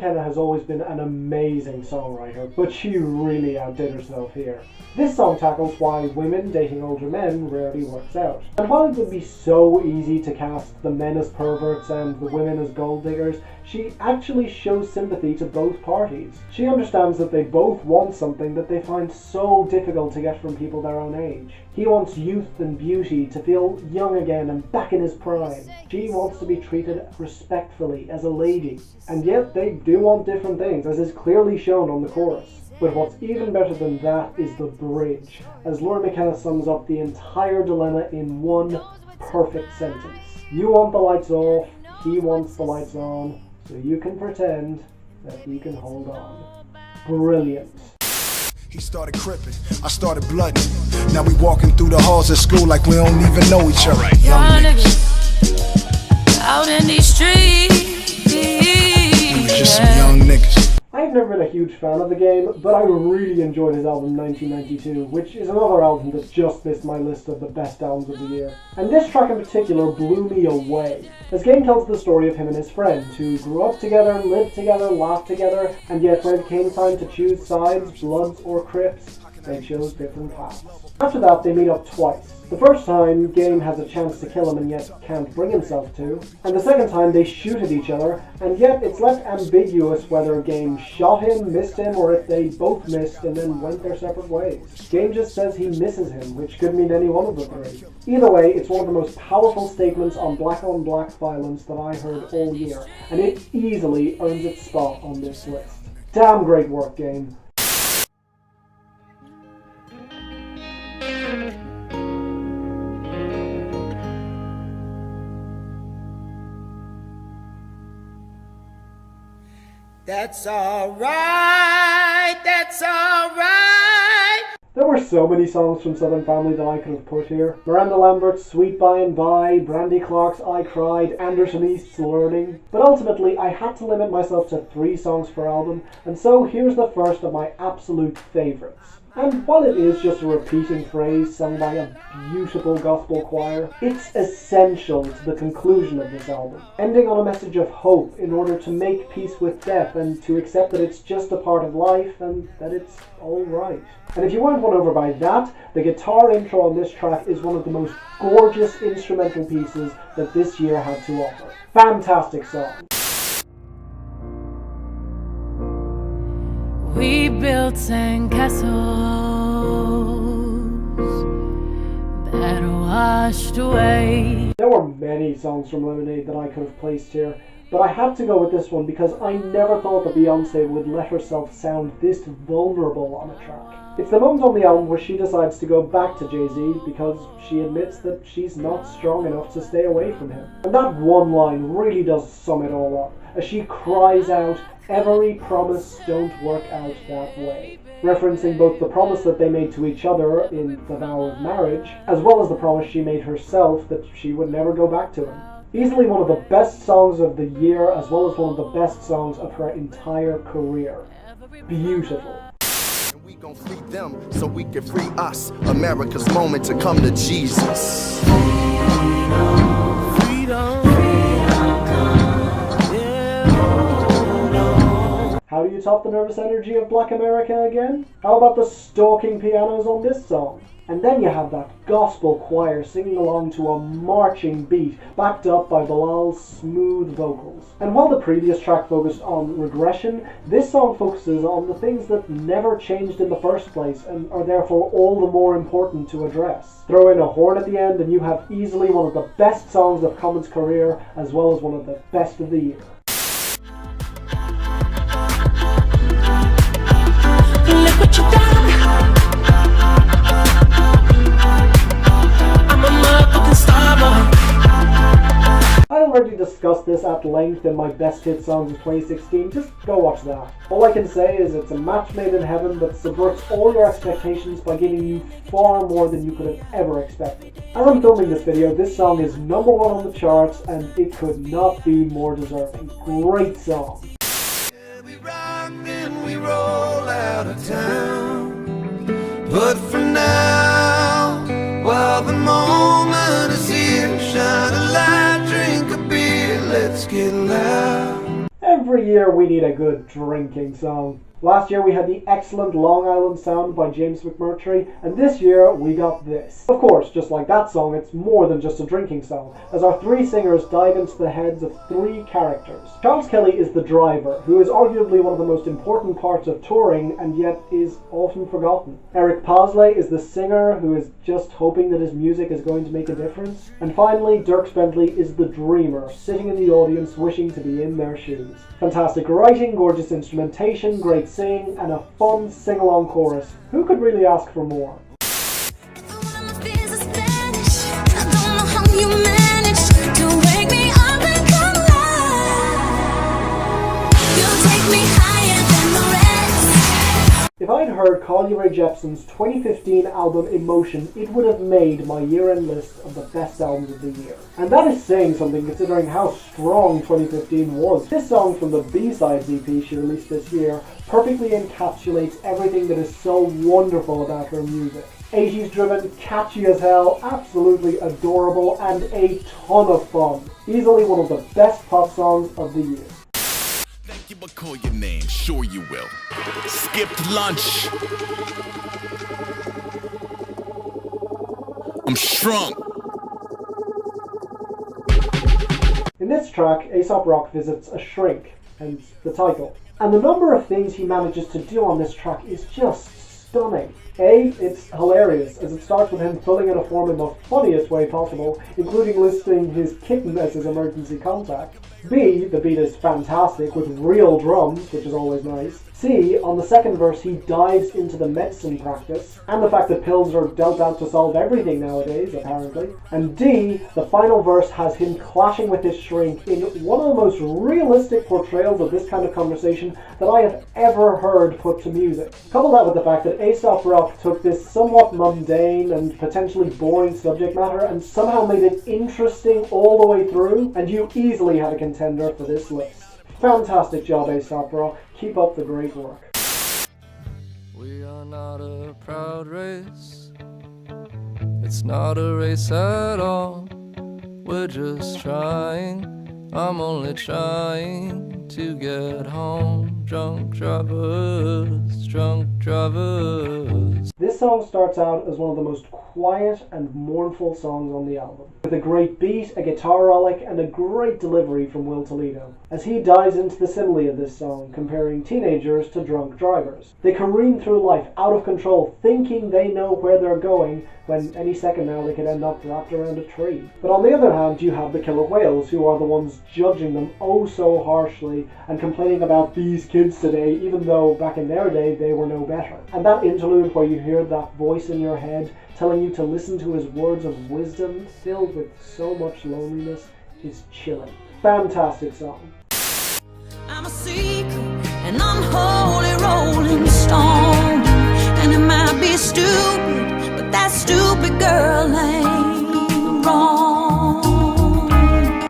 McKenna has always been an amazing songwriter, but she really outdid herself here. This song tackles why women dating older men rarely works out. And while it would be so easy to cast the men as perverts and the women as gold diggers, she actually shows sympathy to both parties. She understands that they both want something that they find so difficult to get from people their own age. He wants youth and beauty, to feel young again and back in his prime. She wants to be treated respectfully as a lady. And yet they do want different things, as is clearly shown on the chorus. But what's even better than that is the bridge, as Laura McKenna sums up the entire dilemma in one perfect sentence. You want the lights off, he wants the lights on, so you can pretend that he can hold on. Brilliant. He started crippin', I started blooding. Now we walking through the halls of school like we don't even know each other. Right. Young niggas out in these streets. We was just some young niggas. I've never been a huge fan of the Game, but I really enjoyed his album 1992, which is another album that's just missed my list of the best albums of the year. And this track in particular blew me away, as Game tells the story of him and his friend, who grew up together, lived together, laughed together, and yet when it came time to choose sides, Bloods or Crips, they chose different paths. After that, they meet up twice. The first time, Game has a chance to kill him and yet can't bring himself to. And the second time, they shoot at each other, and yet it's left ambiguous whether Game shot him, missed him, or if they both missed and then went their separate ways. Game just says he misses him, which could mean any one of the three. Either way, it's one of the most powerful statements on black violence that I heard all year, and it easily earns its spot on this list. Damn great work, Game. That's alright, that's alright. There were so many songs from Southern Family that I could have put here. Miranda Lambert's Sweet By and By, Brandy Clark's I Cried, Anderson East's Learning. But ultimately, I had to limit myself to 3 songs per album, and so here's the first of my absolute favourites. And while it is just a repeating phrase sung by a beautiful gospel choir, it's essential to the conclusion of this album, ending on a message of hope in order to make peace with death and to accept that it's just a part of life and that it's alright. And if you weren't won over by that, the guitar intro on this track is one of the most gorgeous instrumental pieces that this year had to offer. Fantastic song. We built sandcastles that washed away. There were many songs from Lemonade that I could have placed here, but I had to go with this one because I never thought that Beyonce would let herself sound this vulnerable on a track. It's the moment on the album where she decides to go back to Jay-Z because she admits that she's not strong enough to stay away from him. And that one line really does sum it all up, as she cries out, "Every promise don't work out that way," referencing both the promise that they made to each other in the vow of marriage, as well as the promise she made herself that she would never go back to him. Easily one of the best songs of the year, as well as one of the best songs of her entire career. Beautiful. We gon' free them so we can free us. America's moment to come to Jesus. How do you top the nervous energy of Black America again? How about the stalking pianos on this song? And then you have that gospel choir singing along to a marching beat, backed up by Bilal's smooth vocals. And while the previous track focused on regression, this song focuses on the things that never changed in the first place and are therefore all the more important to address. Throw in a horn at the end and you have easily one of the best songs of Common's career, as well as one of the best of the year. Look what you done. I'm a motherfucking star boy. I already discussed this at length in my best hit songs of 2016, just go watch that. All I can say is it's a match made in heaven that subverts all your expectations by giving you far more than you could have ever expected. As I'm filming this video, this song is #1 on the charts and it could not be more deserving. Great song. We rock and we roll out of town, but for now, while the moment is here, shine a light, drink a beer, let's get loud. Every year year we need a good drinking song. Last year we had the excellent Long Island Sound by James McMurtry, and this year we got this. Of course, just like that song, it's more than just a drinking song, as our three singers dive into the heads of three characters. Charles Kelly is the driver, who is arguably one of the most important parts of touring, and yet is often forgotten. Eric Paslay is the singer, who is just hoping that his music is going to make a difference. And finally, Dierks Bentley is the dreamer, sitting in the audience wishing to be in their shoes. Fantastic writing, gorgeous instrumentation, great singing, and a fun sing-along chorus. Who could really ask for more? If I'd heard Carly Rae Jepsen's 2015 album Emotion, it would have made my year-end list of the best albums of the year. And that is saying something considering how strong 2015 was. This song from the B-Sides EP she released this year perfectly encapsulates everything that is so wonderful about her music. 80s driven, catchy as hell, absolutely adorable, and a ton of fun. Easily one of the best pop songs of the year. Thank you, but call your name, sure you will. Skipped lunch. I'm shrunk. In this track, Aesop Rock visits a shrink, hence the title. And the number of things he manages to do on this track is just stunning. A, it's hilarious, as it starts with him filling in a form in the funniest way possible, including listing his kitten as his emergency contact. B, the beat is fantastic, with real drums, which is always nice. C, on the second verse he dives into the medicine practice, and the fact that pills are dealt out to solve everything nowadays, apparently. And D, the final verse has him clashing with his shrink in one of the most realistic portrayals of this kind of conversation that I have ever heard put to music. Couple that with the fact that Aesop Rock took this somewhat mundane and potentially boring subject matter and somehow made it interesting all the way through, and you easily had a contender for this list. Fantastic job, Aesop Rock. Keep up the great work. We are not a proud race. It's not a race at all. We're just trying. I'm only trying to get home. Drunk drivers, drunk drivers. This song starts out as one of the most quiet and mournful songs on the album, with a great beat, a guitar rollick, and a great delivery from Will Toledo, as he dives into the simile of this song, comparing teenagers to drunk drivers. They careen through life out of control, thinking they know where they're going, when any second now they could end up wrapped around a tree. But on the other hand, you have the killer whales, who are the ones judging them oh so harshly and complaining about these kids today, even though back in their day they were no better. And that interlude where you hear that voice in your head telling you to listen to his words of wisdom filled with so much loneliness is chilling. Fantastic song. I'm a secret, an unholy rolling stone, and it might be stupid, but that stupid girl ain't wrong.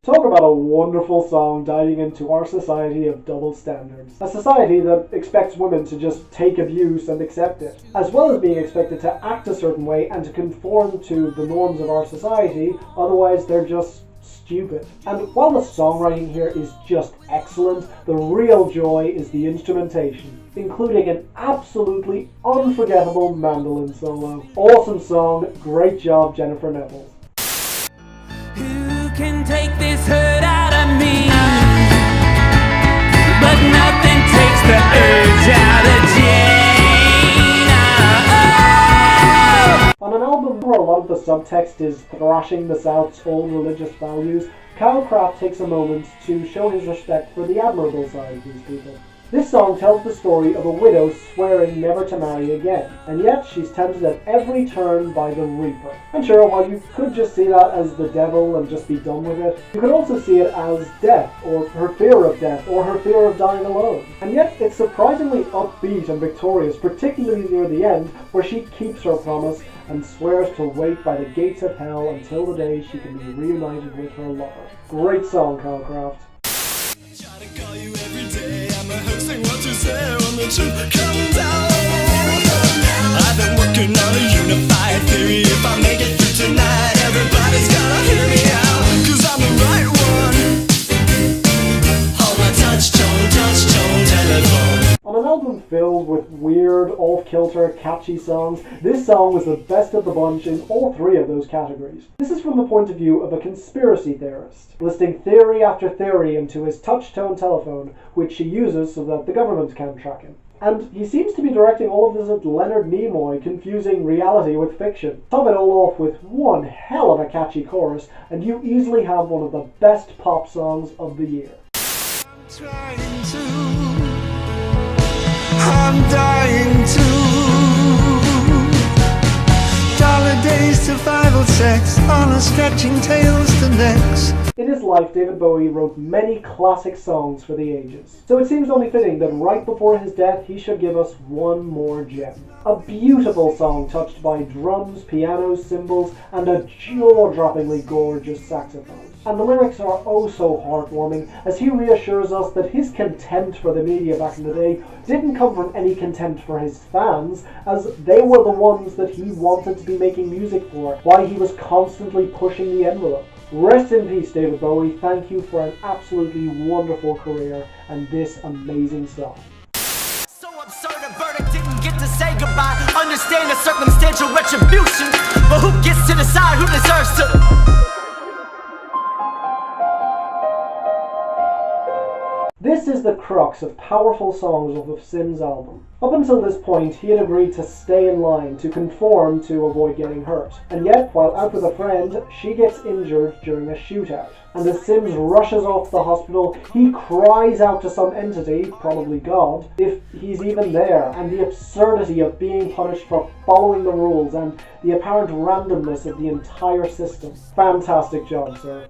Talk about a wonderful song diving into our society of double standards. A society that expects women to just take abuse and accept it, as well as being expected to act a certain way and to conform to the norms of our society, otherwise they're just stupid. And while the songwriting here is just excellent, the real joy is the instrumentation, including an absolutely unforgettable mandolin solo. Awesome song, great job Jennifer Neville. Who can take this hurt out of me? But nothing takes the urge out of Jane. On an album where a lot of the subtext is thrashing the South's old religious values, Kyle Craft takes a moment to show his respect for the admirable side of these people. This song tells the story of a widow swearing never to marry again, and yet she's tempted at every turn by the Reaper. And sure, while you could just see that as the devil and just be done with it, you could also see it as death, or her fear of death, or her fear of dying alone. And yet it's surprisingly upbeat and victorious, particularly near the end, where she keeps her promise and swears to wait by the gates of hell until the day she can be reunited with her lover. Great song, Kyle Craft. Call you every day. I'm rehearsing what you say when the truth comes out. I've been working on a unified theory. If I make it through tonight, everybody's gonna hear me out. 'Cause I'm the right one. Hold my touch, don't touch. filled with weird, off-kilter, catchy songs, this song was the best of the bunch in all three of those categories. This is from the point of view of a conspiracy theorist, listing theory after theory into his touch-tone telephone, which he uses so that the government can track him. And he seems to be directing all of this at Leonard Nimoy, confusing reality with fiction. Top it all off with one hell of a catchy chorus, and you easily have one of the best pop songs of the year. I'm dying to. Dollar days, survival sex, honor stretching tails to necks. In his life, David Bowie wrote many classic songs for the ages, so it seems only fitting that right before his death he should give us one more gem. A beautiful song touched by drums, pianos, cymbals, and a jaw-droppingly gorgeous saxophone. And the lyrics are oh so heartwarming, as he reassures us that his contempt for the media back in the day didn't come from any contempt for his fans, as they were the ones that he wanted to be making music for, why he was constantly pushing the envelope. Rest in peace, David Bowie. Thank you for an absolutely wonderful career and this amazing song. So absurd a verdict didn't get to say goodbye. Understand the circumstantial retribution, but who gets to decide who deserves to? This is the crux of powerful songs off of Sim's album. Up until this point, he had agreed to stay in line, to conform to avoid getting hurt. And yet, while out with a friend, she gets injured during a shootout. And as Sims rushes off to the hospital, he cries out to some entity, probably God, if he's even there, and the absurdity of being punished for following the rules and the apparent randomness of the entire system. Fantastic job, sir.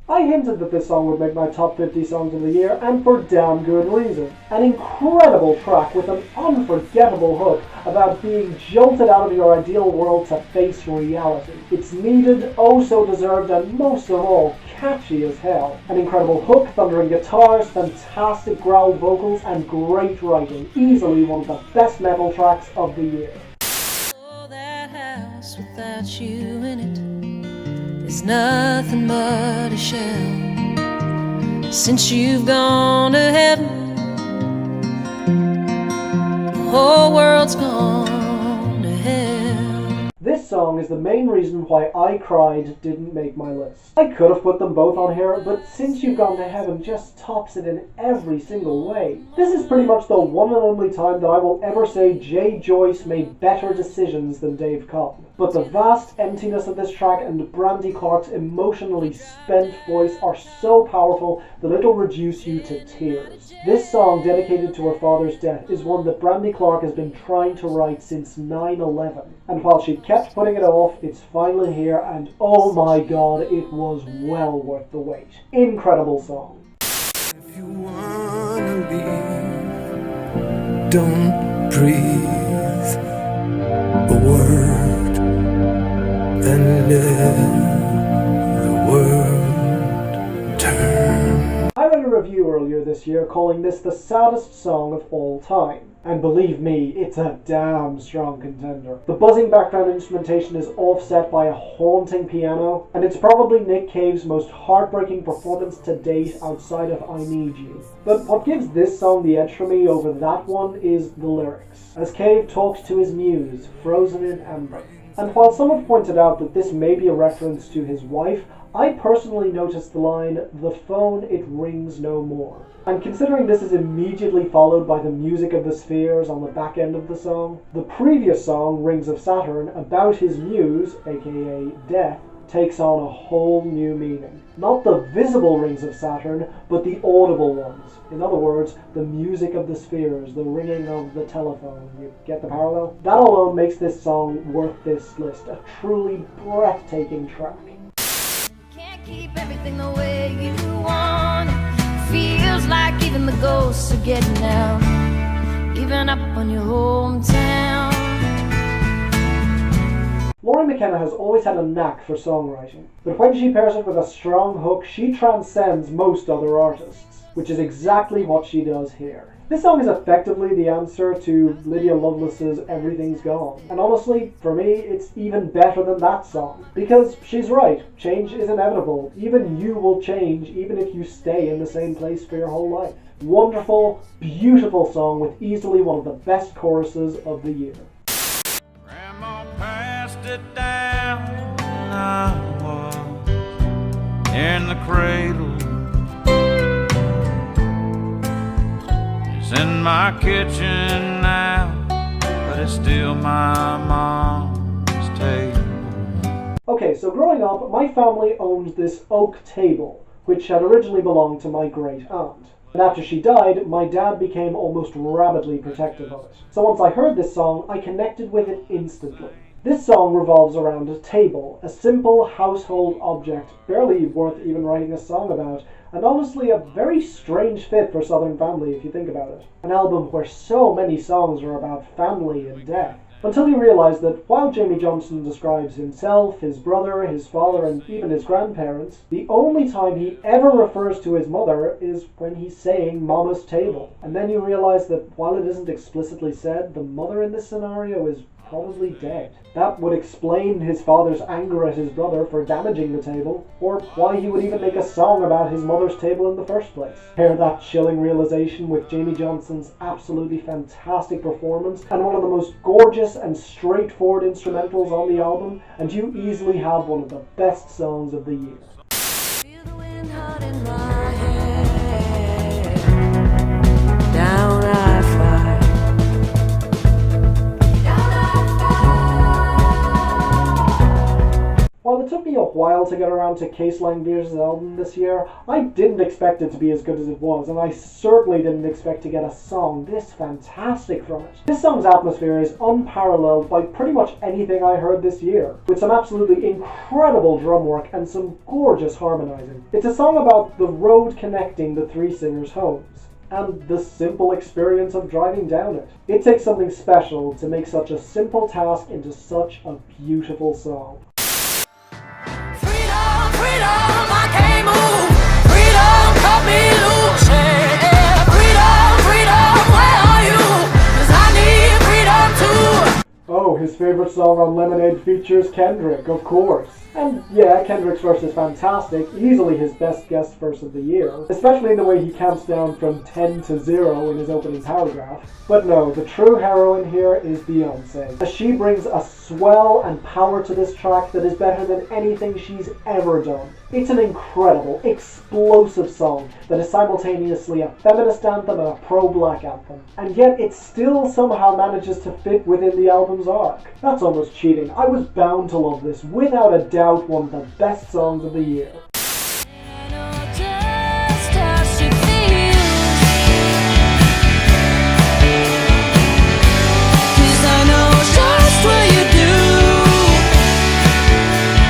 I hinted that this song would make my top 50 songs of the year, and for damn good reason. An incredible track with an unforgettable hook about being jolted out of your ideal world to face reality. It's needed, oh so deserved, and most of all, catchy as hell. An incredible hook, thundering guitars, fantastic growled vocals, and great writing. Easily one of the best metal tracks of the year. Oh, that house without you in it is nothing but a shell. Since you've gone to heaven, the whole world's gone to hell. This song is the main reason why I Cried didn't make my list. I could have put them both on here, but Since You've Gone to Heaven just tops it in every single way. This is pretty much the one and only time that I will ever say Jay Joyce made better decisions than Dave Cotton. But the vast emptiness of this track and Brandy Clark's emotionally spent voice are so powerful that it'll reduce you to tears. This song, dedicated to her father's death, is one that Brandy Clark has been trying to write since 9/11. And while she kept putting it off, it's finally here, and oh my god, it was well worth the wait. Incredible song. If you wanna leave, don't breathe a word, then let the world turn. I read a review earlier this year calling this the saddest song of all time. And believe me, it's a damn strong contender. The buzzing background instrumentation is offset by a haunting piano, and it's probably Nick Cave's most heartbreaking performance to date outside of I Need You. But what gives this song the edge for me over that one is the lyrics, as Cave talks to his muse, frozen in amber. And while some have pointed out that this may be a reference to his wife, I personally noticed the line, "The phone, it rings no more." And considering this is immediately followed by the music of the Spheres on the back end of the song, the previous song, Rings of Saturn, about his muse, aka Death, takes on a whole new meaning. Not the visible rings of Saturn, but the audible ones. In other words, the music of the Spheres, the ringing of the telephone. You get the parallel? That alone makes this song worth this list, a truly breathtaking track. Can't keep everything the way you want it. Feels like even the ghosts are getting out, even up on your hometown. Lori McKenna has always had a knack for songwriting, but when she pairs it with a strong hook, she transcends most other artists. which is exactly what she does here. This song is effectively the answer to Lydia Lovelace's Everything's Gone. And honestly, for me, it's even better than that song. Because she's right, change is inevitable. Even you will change, even if you stay in the same place for your whole life. Wonderful, beautiful song with easily one of the best choruses of the year. Grandma passed it down when I was in the cradle. It's in my kitchen now, but it's still my mom's table. Okay, so growing up, my family owned this oak table, which had originally belonged to my great aunt. And after she died, my dad became almost rabidly protective of it. So once I heard this song, I connected with it instantly. This song revolves around a table, a simple household object, barely worth even writing a song about, and honestly a very strange fit for Southern Family if you think about it. An album where so many songs are about family and death. Until you realise that while Jamie Johnson describes himself, his brother, his father, and even his grandparents, the only time he ever refers to his mother is when he's saying Mama's table. And then you realise that while it isn't explicitly said, the mother in this scenario is probably dead. That would explain his father's anger at his brother for damaging the table, or why he would even make a song about his mother's table in the first place. Pair that chilling realization with Jamie Johnson's absolutely fantastic performance and one of the most gorgeous and straightforward instrumentals on the album, and you easily have one of the best songs of the year. Feel the wind hot in my head. Down I fly. While it took me a while to get around to Cees Langbeers' album this year, I didn't expect it to be as good as it was, and I certainly didn't expect to get a song this fantastic from it. This song's atmosphere is unparalleled by pretty much anything I heard this year, with some absolutely incredible drum work and some gorgeous harmonizing. It's a song about the road connecting the three singers' homes, and the simple experience of driving down it. It takes something special to make such a simple task into such a beautiful song. Freedom, I can't move. Freedom, cut me loose. Yeah. Freedom, where are you? 'Cause I need freedom too. Oh, his favorite song on Lemonade features Kendrick, of course. And yeah, Kendrick's verse is fantastic, easily his best guest verse of the year, especially in the way he counts down from 10 to 0 in his opening paragraph. But no, the true heroine here is Beyonce, as she brings a swell and power to this track that is better than anything she's ever done. It's an incredible, explosive song that is simultaneously a feminist anthem and a pro-black anthem, and yet it still somehow manages to fit within the album's arc. That's almost cheating. I was bound to love this, without a doubt one of the best songs of the year.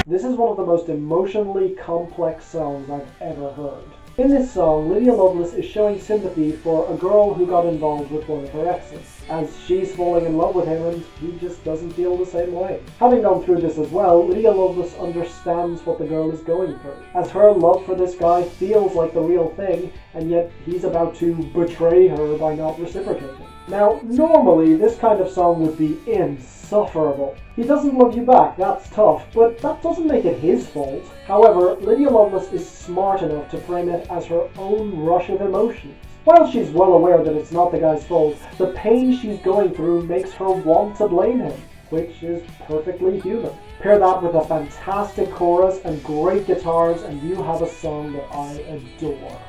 This is one of the most emotionally complex songs I've ever heard. In this song, Lydia Lovelace is showing sympathy for a girl who got involved with one of her exes, as she's falling in love with him and he just doesn't feel the same way. Having gone through this as well, Lydia Lovelace understands what the girl is going through, as her love for this guy feels like the real thing, and yet he's about to betray her by not reciprocating. Now, normally this kind of song would be insufferable. He doesn't love you back, that's tough, but that doesn't make it his fault. However, Lydia Lovelace is smart enough to frame it as her own rush of emotions. While she's well aware that it's not the guy's fault, the pain she's going through makes her want to blame him, which is perfectly human. Pair that with a fantastic chorus and great guitars, and you have a song that I adore.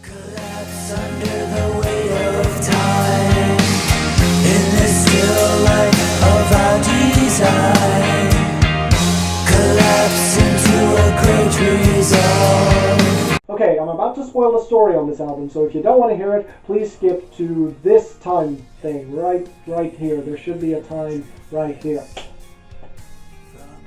Collapse under the weight of time, in the still light of our design. Collapse into a great resolve. Okay, I'm about to spoil the story on this album, so if you don't want to hear it, please skip to this time thing, right here. There should be a time right here.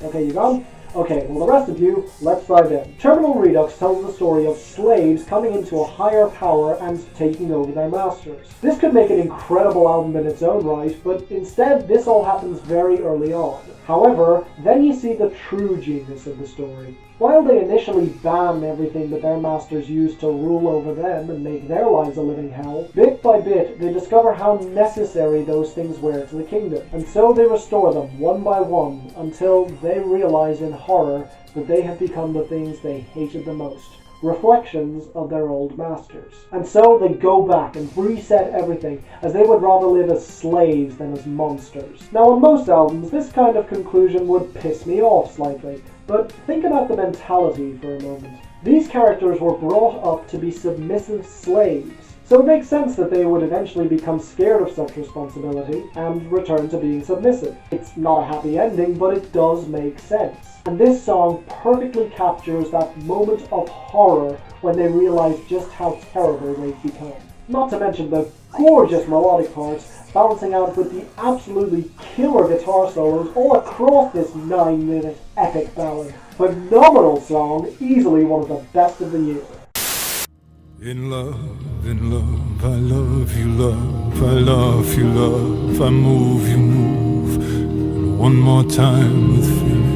Okay, you gone? Okay, well the rest of you, let's dive in. Terminal Redux tells the story of slaves coming into a higher power and taking over their masters. This could make an incredible album in its own right, but instead this all happens very early on. However, then you see the true genius of the story. While they initially ban everything that their masters use to rule over them and make their lives a living hell, bit by bit they discover how necessary those things were to the kingdom, and so they restore them one by one until they realize in horror that they have become the things they hated the most. Reflections of their old masters. And so they go back and reset everything, as they would rather live as slaves than as monsters. Now on most albums, this kind of conclusion would piss me off slightly, but think about the mentality for a moment. These characters were brought up to be submissive slaves, so it makes sense that they would eventually become scared of such responsibility and return to being submissive. It's not a happy ending, but it does make sense. And this song perfectly captures that moment of horror when they realize just how terrible they've become. Not to mention the gorgeous melodic parts balancing out with the absolutely killer guitar solos all across this 9-minute epic ballad. Phenomenal song, easily one of the best of the year. In love, I love you, love, I love you, love, I move, you move, and one more time with feeling.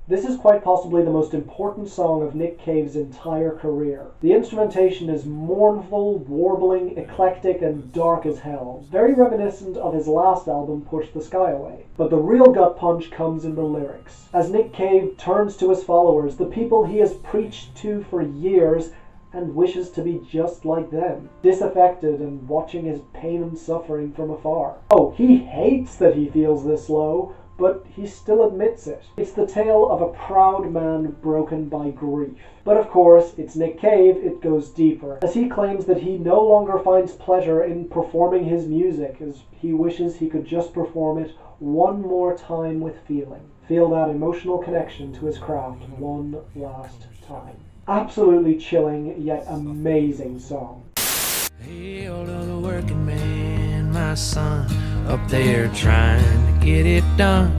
This is quite possibly the most important song of Nick Cave's entire career. The instrumentation is mournful, warbling, eclectic, and dark as hell, very reminiscent of his last album, Push the Sky Away. But the real gut punch comes in the lyrics. As Nick Cave turns to his followers, the people he has preached to for years, and wishes to be just like them, disaffected and watching his pain and suffering from afar. Oh, he hates that he feels this low, but he still admits it. It's the tale of a proud man broken by grief. But of course, it's Nick Cave, it goes deeper, as he claims that he no longer finds pleasure in performing his music, as he wishes he could just perform it one more time with feeling. Feel that emotional connection to his craft one last time. Absolutely chilling, yet amazing song. Hey, all of the working man, my son, up there trying to get it done.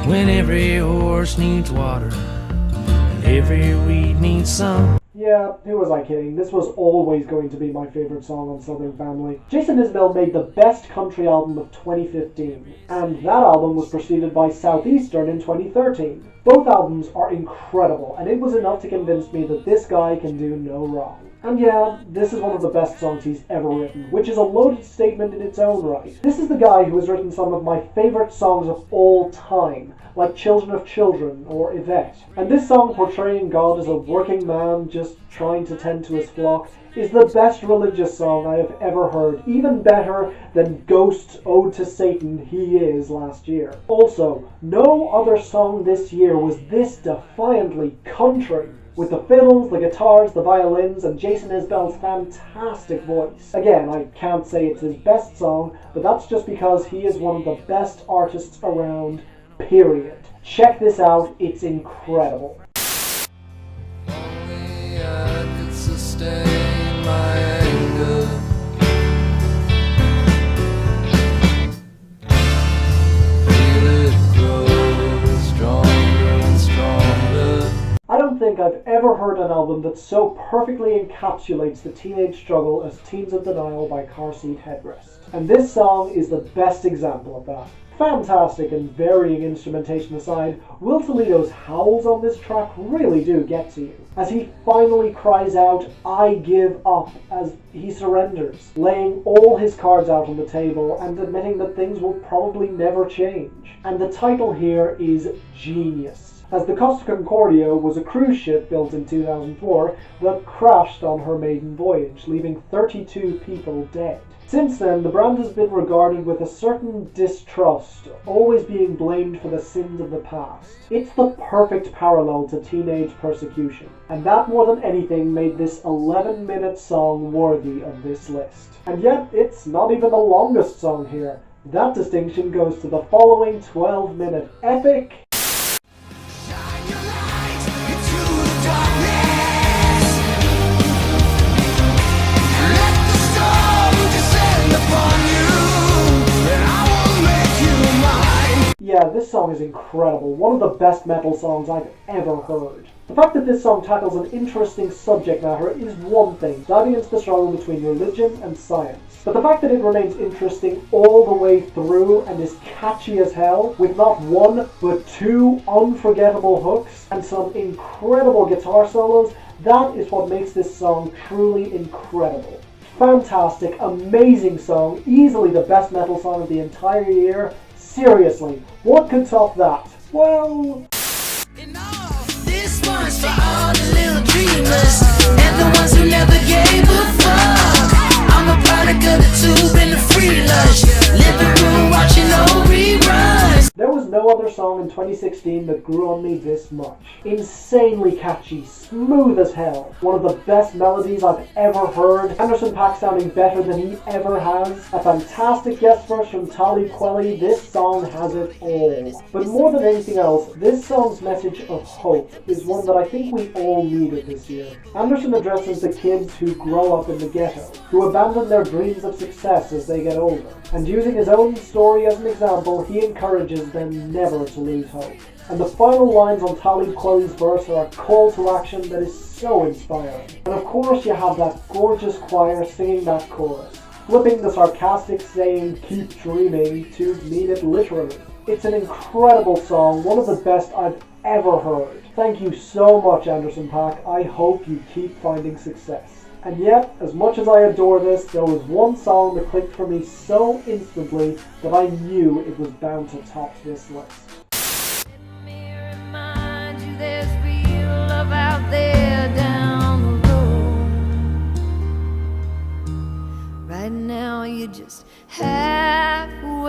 When every horse needs water, and every weed needs sun. Yeah, who was I kidding? This was always going to be my favorite song on Southern Family. Jason Isbell made the best country album of 2015, and that album was preceded by Southeastern in 2013. Both albums are incredible, and it was enough to convince me that this guy can do no wrong. And yeah, this is one of the best songs he's ever written, which is a loaded statement in its own right. This is the guy who has written some of my favorite songs of all time, like Children of Children or Yvette. And this song portraying God as a working man just trying to tend to his flock is the best religious song I have ever heard, even better than Ghost's Ode to Satan, He Is last year. Also, no other song this year was this defiantly country, with the fiddles, the guitars, the violins, and Jason Isbell's fantastic voice. Again, I can't say it's his best song, but that's just because he is one of the best artists around, period. Check this out, it's incredible. Only I could sustain my anger. Feel it grow stronger and stronger. I don't think I've ever heard an album that so perfectly encapsulates the teenage struggle as Teens of Denial by Car Seat Headrest. And this song is the best example of that. Fantastic and varying instrumentation aside, Will Toledo's howls on this track really do get to you, as he finally cries out, "I give up," as he surrenders, laying all his cards out on the table and admitting that things will probably never change. And the title here is genius, as the Costa Concordia was a cruise ship built in 2004 that crashed on her maiden voyage, leaving 32 people dead. Since then, the brand has been regarded with a certain distrust, always being blamed for the sins of the past. It's the perfect parallel to teenage persecution, and that more than anything made this 11-minute song worthy of this list. And yet, it's not even the longest song here. That distinction goes to the following 12-minute epic Yeah, this song is incredible, one of the best metal songs I've ever heard. The fact that this song tackles an interesting subject matter is one thing, diving into the struggle between religion and science. But the fact that it remains interesting all the way through and is catchy as hell, with not one but two unforgettable hooks and some incredible guitar solos, that is what makes this song truly incredible. Fantastic, amazing song, easily the best metal song of the entire year. Seriously, what could top that? Well... This one's for all the little dreamers and the ones who never gave a fuck. I'm a product of the tube and the free lunch, living room watching old reruns. There was no other song in 2016 that grew on me this much. Insanely catchy, smooth as hell, one of the best melodies I've ever heard, Anderson .Paak sounding better than he ever has, a fantastic guest verse from Talib Kweli. This song has it all. But more than anything else, this song's message of hope is one that I think we all needed this year. Anderson addresses the kids who grow up in the ghetto, who abandon their dreams of success as they get older, and using his own story as an example, he encourages them never to lose hope. And the final lines on Talib Kweli's verse are a call to action that is so inspiring. And of course you have that gorgeous choir singing that chorus, flipping the sarcastic saying "keep dreaming" to mean it literally. It's an incredible song, one of the best I've ever heard. Thank you so much, Anderson .Paak. I hope you keep finding success. And yet, as much as I adore this, there was one song that clicked for me so instantly that I knew it was bound to top this list. Let me remind you there's real love out there down the road. Right now you're just halfway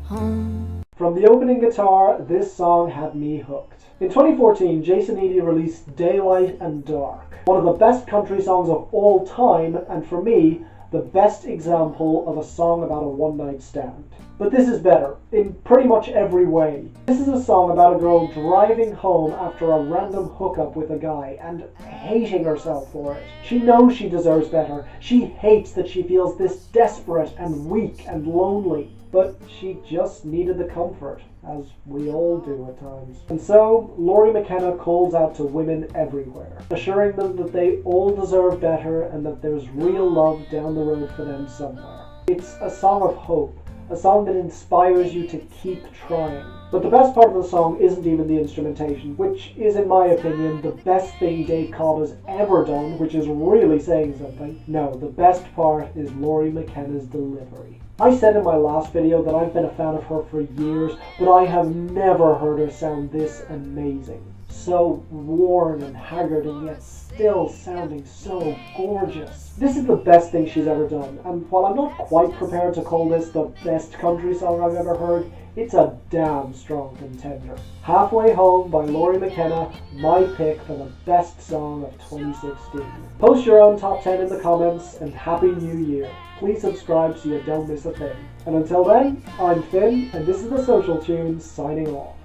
home. From the opening guitar, this song had me hooked. In 2014, Jason Eady released Daylight and Dark, one of the best country songs of all time, and for me, the best example of a song about a one-night stand. But this is better, in pretty much every way. This is a song about a girl driving home after a random hookup with a guy and hating herself for it. She knows she deserves better. She hates that she feels this desperate and weak and lonely. But she just needed the comfort, as we all do at times. And so, Lori McKenna calls out to women everywhere, assuring them that they all deserve better and that there's real love down the road for them somewhere. It's a song of hope, a song that inspires you to keep trying. But the best part of the song isn't even the instrumentation, which is, in my opinion, the best thing Dave Cobb has ever done, which is really saying something. No, the best part is Lori McKenna's delivery. I said in my last video that I've been a fan of her for years, but I have never heard her sound this amazing. So worn and haggard and yet still sounding so gorgeous. This is the best thing she's ever done, and while I'm not quite prepared to call this the best country song I've ever heard, it's a damn strong contender. Halfway Home by Lori McKenna, my pick for the best song of 2016. Post your own top 10 in the comments, and Happy New Year. Please subscribe so you don't miss a thing. And until then, I'm Finn, and this is The Social Tunes, signing off.